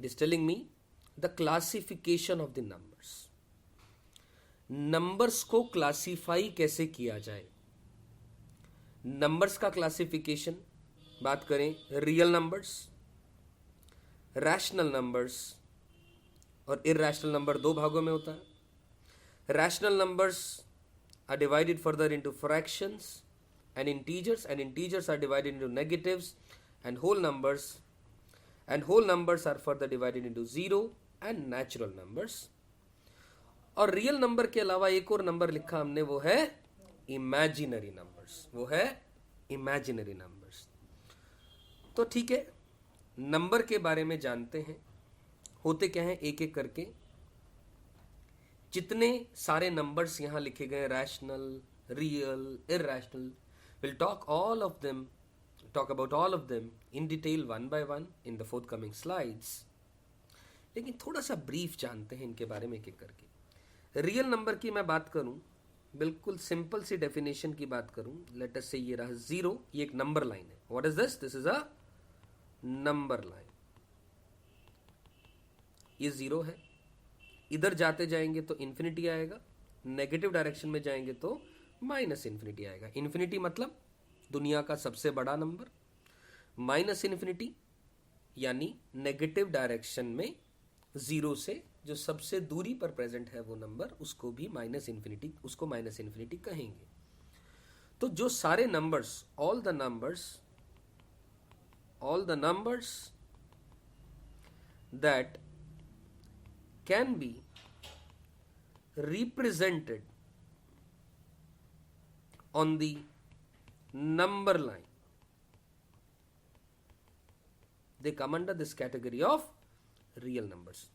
It is telling me the classification of the numbers. Numbers को classify कैसे किया जाए। नंबर्स का क्लासिफिकेशन बात करें, रियल नंबर्स, रैशनल नंबर्स और इरैशनल नंबर दो भागों में होता है। Rational numbers are divided further into fractions and integers are divided into negatives and whole numbers are further divided into zero and natural numbers। और real number के अलावा एक और नंबर लिखा हमने, वो है इमेजिनरी नंबर्स। तो ठीक है, नंबर के बारे में जानते हैं, होते क्या हैं एक एक करके। जितने सारे नंबर्स यहां लिखे गए, rational, real, irrational, we'll talk about all of them in detail one by one in the forthcoming slides। लेकिन थोड़ा सा ब्रीफ जानते हैं इनके बारे में एक एक करके। रियल नंबर की मैं बात करूं, बिल्कुल सिंपल सी डेफिनेशन की बात करूं, लेट अस से ये रहा जीरो, ये एक नंबर लाइन है। What is this? This is a number line. ये जीरो है, इधर जाते जाएंगे तो इंफिनिटी आएगा, नेगेटिव डायरेक्शन में जाएंगे तो माइनस इन्फिनिटी आएगा। इन्फिनिटी मतलब दुनिया का सबसे बड़ा नंबर, माइनस इन्फिनिटी यानी नेगेटिव डायरेक्शन में जीरो से जो सबसे दूरी पर प्रेजेंट है वो नंबर, उसको माइनस इन्फिनिटी कहेंगे। तो जो सारे numbers, all the numbers that can be represented on the number line, they come under this category of real numbers।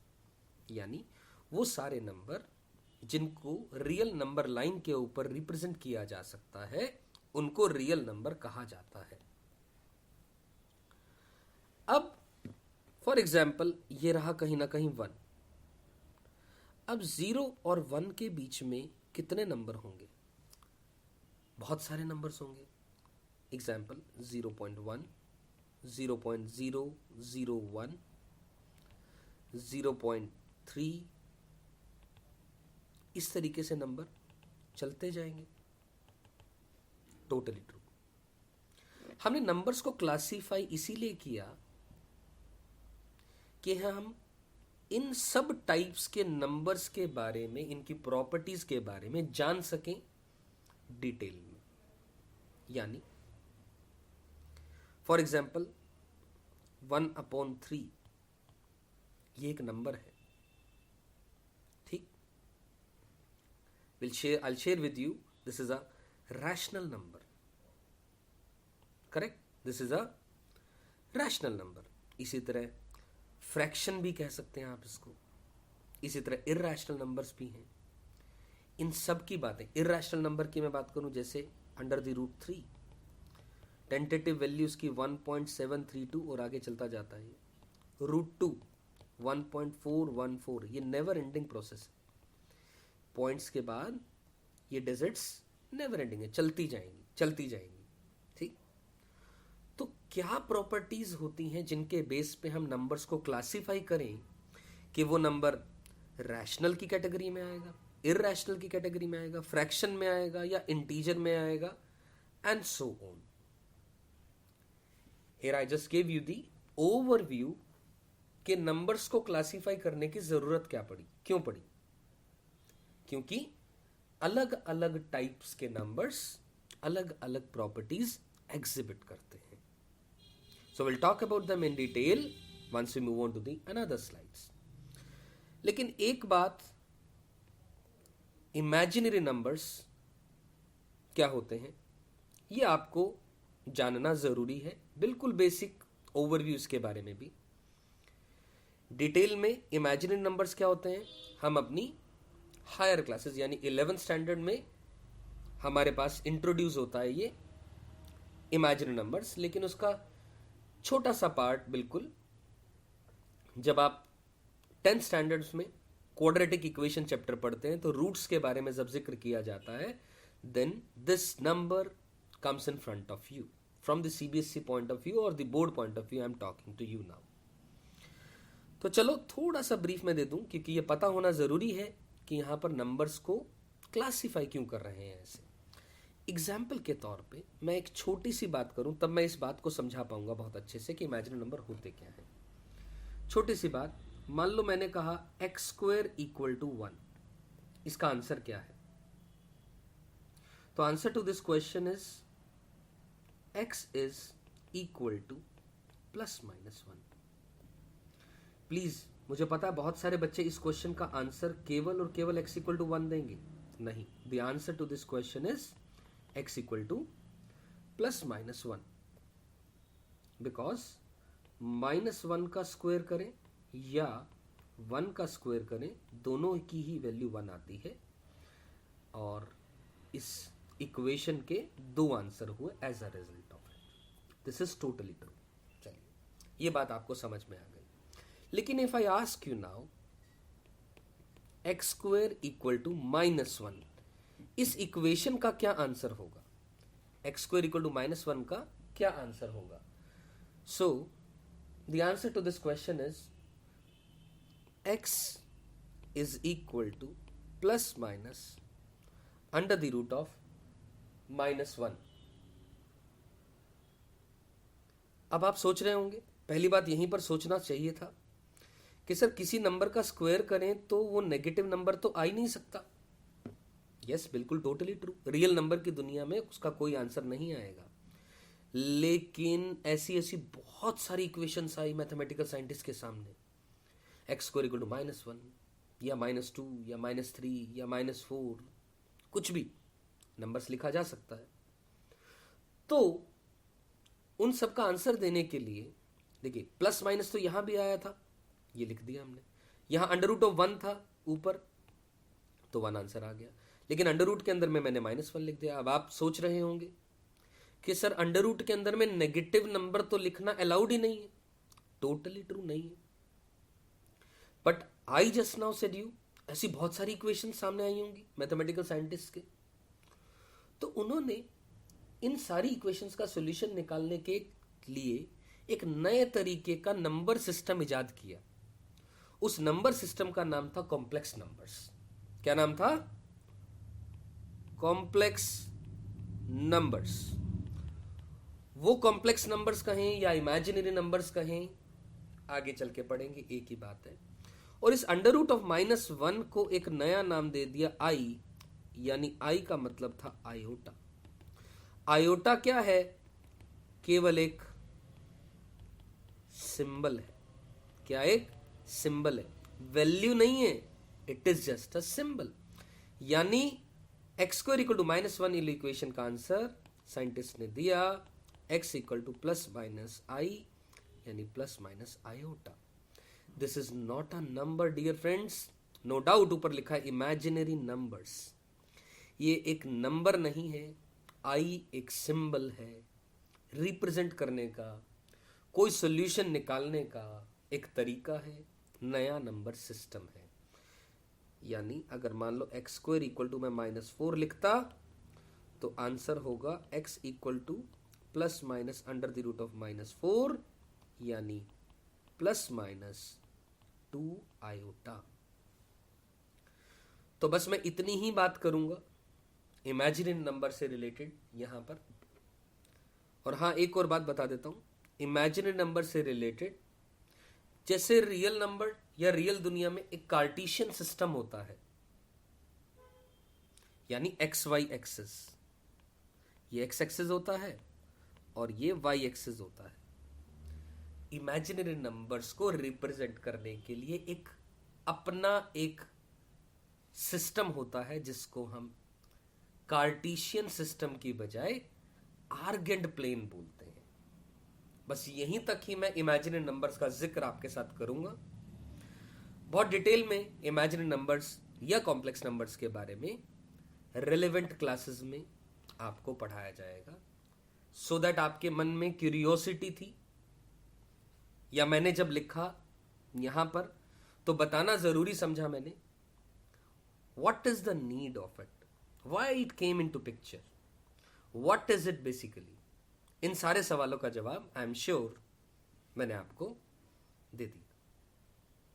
यानी वो सारे नंबर जिनको रियल नंबर लाइन के ऊपर रिप्रेजेंट किया जा सकता है, उनको रियल नंबर कहा जाता है। अब फॉर एग्जाम्पल ये रहा कहीं ना कहीं 1। अब 0 और 1 के बीच में कितने नंबर होंगे? बहुत सारे नंबर्स होंगे। एग्जाम्पल 0.1, 0.001, 0.3, इस तरीके से नंबर चलते जाएंगे। Totally true. हमने नंबर्स को क्लासीफाई इसीलिए किया कि हम इन सब टाइप्स के नंबर्स के बारे में, इनकी प्रॉपर्टीज के बारे में जान सकें डिटेल में। यानी फॉर एग्जाम्पल 1/3 ये एक नंबर है, ठीक। I'll share with you, this is a rational number, correct? This is a rational number। इसी तरह फ्रैक्शन भी कह सकते हैं आप इसको, इसी तरह इरैशनल नंबर्स भी हैं। इन सब की बातें, इरैशनल नंबर की मैं बात करूं, जैसे under the root 3, tentative values की 1.732 और आगे चलता जाता है। रूट 2 1.414, ये नेवर एंडिंग प्रोसेस है। पॉइंट्स के बाद ये डिजिट्स नेवर एंडिंग है, चलती जाएंगी, ठीक। तो क्या प्रॉपर्टीज होती हैं जिनके बेस पे हम नंबर्स को क्लासिफाई करें कि वो नंबर रैशनल की कैटेगरी में आएगा, इरैशनल की कैटेगरी में आएगा, फ्रैक्शन में आएगा या इंटीजर में आएगा, and so on. Here I just give you the overview कि नंबर्स को क्लासिफाई करने की जरूरत क्यों पड़ी? क्योंकि अलग अलग टाइप्स के नंबर्स अलग अलग प्रॉपर्टीज एग्जिबिट करते हैं। So will talk about them in detail once we move on to the another slides. लेकिन एक बात, इमेजिनरी नंबर्स क्या होते हैं ये आपको जानना जरूरी है। बिल्कुल बेसिक ओवरव्यू इसके बारे में भी। डिटेल में इमेजिनरी नंबर्स क्या होते हैं हम अपनी हायर क्लासेस यानी 11th स्टैंडर्ड में हमारे पास इंट्रोड्यूस होता है ये इमेजिनरी नंबर्स। लेकिन उसका छोटा सा पार्ट बिल्कुल जब आप 10th स्टैंडर्ड्स में क्वाड्रेटिक इक्वेशन चैप्टर पढ़ते हैं तो रूट्स के बारे में जब जिक्र किया जाता है, then this number comes in front of you from the CBSE point of view or the board point of view I am talking to you now। तो चलो थोड़ा सा ब्रीफ में दे दूं, क्योंकि ये पता होना ज़रूरी है कि यहाँ पर नंबर्स को क्लासिफाई क्यों कर रहे हैं ऐसे। एग्जाम्पल के तौर पे मैं एक छोटी सी बात करूं, तब मैं इस बात को समझा पाऊंगा बहुत अच्छे से कि इमेजिनरी नंबर होते क्या है। छोटी सी बात, मान लो मैंने कहा एक्स स्क्वायर इक्वल टू 1, इसका आंसर क्या है? तो answer to this question is x is equal to plus minus 1। Please, मुझे पता है बहुत सारे बच्चे इस क्वेश्चन का आंसर केवल और केवल x इक्वल टू 1 देंगे। नहीं, the answer to this question is x equal to plus minus 1, because minus 1 का स्क्वायर करें या 1 का स्क्वायर करें, दोनों की ही वैल्यू 1 आती है, और इस इक्वेशन के दो आंसर हुए as a result of it. This is totally true. चलिए, ये बात आपको समझ में आ गई। लेकिन if I ask you now x square equal to minus 1, इस इक्वेशन का क्या आंसर होगा? X square equal to minus 1 का क्या आंसर होगा? So the answer to this question is x is equal to plus minus under the root of minus 1। अब आप सोच रहे होंगे, पहली बात यहीं पर सोचना चाहिए था कि सर किसी नंबर का स्क्वायर करें तो वो नेगेटिव नंबर तो आ ही नहीं सकता। यस, बिल्कुल टोटली ट्रू। रियल नंबर की दुनिया में उसका कोई आंसर नहीं आएगा। लेकिन ऐसी ऐसी बहुत सारी इक्वेशंस आई मैथमेटिकल साइंटिस्ट के सामने, x square equal to minus 1 या माइनस 2 या माइनस 3 या माइनस 4, कुछ भी नंबर्स लिखा जा सकता है। तो उन सब का आंसर देने के लिए देखिए, प्लस माइनस तो यहां भी आया था, ये लिख दिया हमने। यहां अंडर रूट ऑफ 1 था ऊपर, तो 1 आंसर आ गया। लेकिन अंडर रूट के अंदर में मैंने माइनस 1 लिख दिया। अब आप सोच रहे होंगे कि सर अंडर रूट के अंदर में नेगेटिव नंबर तो लिखना अलाउड ही नहीं है। टोटली ट्रू नहीं है, but I just now said you, ऐसी बहुत सारी इक्वेशन सामने आई होंगी मैथमेटिकल साइंटिस्ट के, तो उन्होंने इन सारी इक्वेशंस का सॉल्यूशन निकालने के लिए एक नए तरीके का नंबर सिस्टम इजाद किया। उस नंबर सिस्टम का नाम था कॉम्प्लेक्स नंबर्स। क्या नाम था? Complex numbers. वो कॉम्प्लेक्स नंबर्स कहें या इमेजिनरी नंबर्स कहें, आगे चल के पढ़ेंगे, एक ही बात है। और इस अंडर रूट ऑफ माइनस 1 को एक नया नाम दे दिया आई, यानी आई का मतलब था आयोटा। आयोटा क्या है? केवल एक सिंबल है। क्या? एक सिंबल है, वैल्यू नहीं है। It is just a symbol. यानी x square equal to minus 1 equation का आंसर साइंटिस्ट ने दिया x equal to plus minus I, यानी plus minus iota. This is not a number dear friends. No doubt ऊपर लिखा है imaginary numbers, ये एक नंबर नहीं है। आई एक सिंबल है, रिप्रेजेंट करने का, कोई सॉल्यूशन निकालने का एक तरीका है, नया नंबर सिस्टम है। यानी अगर मान लो एक्स स्क्वायर इक्वल टू मैं माइनस 4 लिखता, तो आंसर होगा x equal to plus minus under the root of minus 4, यानी प्लस माइनस 2 आयोटा। तो बस मैं इतनी ही बात करूंगा इमेजिनरी नंबर से रिलेटेड यहां पर। और हाँ, एक और बात बता देता हूं इमेजिनरी नंबर से रिलेटेड, जैसे रियल नंबर या रियल दुनिया में एक कार्टेशियन सिस्टम होता है, यानी एक्स वाई एक्सिस, ये एक्स एक्सिस होता है और ये वाई एक्सिस होता है। इमेजिनरी नंबर्स को रिप्रेजेंट करने के लिए एक अपना एक सिस्टम होता है, जिसको हम कार्टेशियन सिस्टम की बजाय आर्गेंट प्लेन बोलते हैं। बस यहीं तक ही मैं इमेजिनरी नंबर्स का जिक्र आपके साथ करूंगा। बहुत डिटेल में इमेजिनरी नंबर्स या कॉम्प्लेक्स नंबर्स के बारे में रिलेवेंट क्लासेस में आपको पढ़ाया जाएगा, सो दैट आपके मन में क्यूरियोसिटी थी, या मैंने जब लिखा यहां पर तो बताना जरूरी समझा मैंने, what is the need of it, why it came into picture, what is it basically. इन सारे सवालों का जवाब आई एम श्योर मैंने आपको दे दिया।